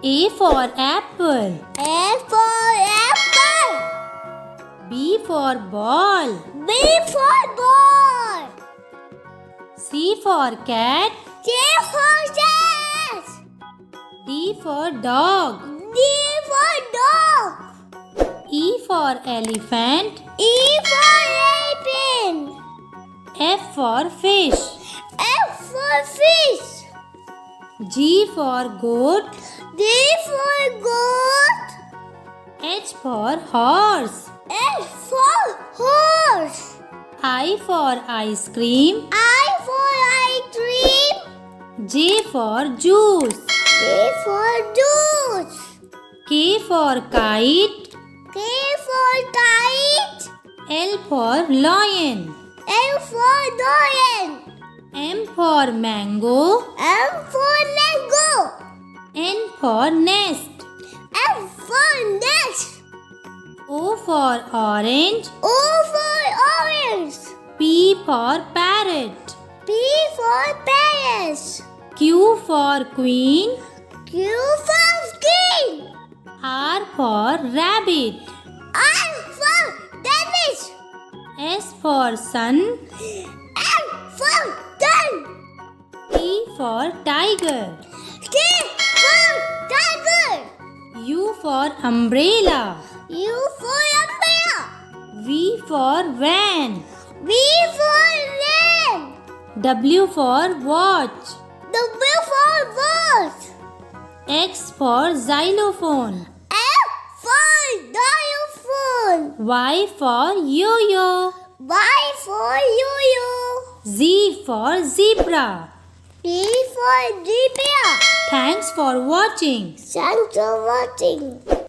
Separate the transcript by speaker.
Speaker 1: A for apple.
Speaker 2: A for apple.
Speaker 1: B for ball.
Speaker 2: B for ball.
Speaker 1: C for cat.
Speaker 2: C for cat.
Speaker 1: D for dog.
Speaker 2: D for dog.
Speaker 1: E for elephant.
Speaker 2: E for elephant.
Speaker 1: F for fish.
Speaker 2: F for fish.
Speaker 1: G for goat.
Speaker 2: D for goat.
Speaker 1: H for horse.
Speaker 2: H for horse.
Speaker 1: I for ice cream.
Speaker 2: I for ice cream.
Speaker 1: J for juice.
Speaker 2: K for juice.
Speaker 1: K for kite.
Speaker 2: K for kite.
Speaker 1: L for lion.
Speaker 2: L for lion.
Speaker 1: M for mango.
Speaker 2: M for mango.
Speaker 1: N for nest.
Speaker 2: F for nest.
Speaker 1: O for orange.
Speaker 2: O for orange.
Speaker 1: P for parrot.
Speaker 2: P for parrot.
Speaker 1: Q for queen.
Speaker 2: Q for king.
Speaker 1: R for rabbit.
Speaker 2: R for rabbit.
Speaker 1: S for sun.
Speaker 2: M for gun.
Speaker 1: T for tiger.
Speaker 2: T for tiger.
Speaker 1: U for umbrella.
Speaker 2: U for umbrella.
Speaker 1: V for van.
Speaker 2: V for van.
Speaker 1: W for watch.
Speaker 2: W for watch.
Speaker 1: X for xylophone.
Speaker 2: F for xylophone.
Speaker 1: Y for yo-yo.
Speaker 2: Y for yo-yo.
Speaker 1: Z for zebra.
Speaker 2: Z for zebra.
Speaker 1: Thanks for watching.
Speaker 2: Thanks for watching.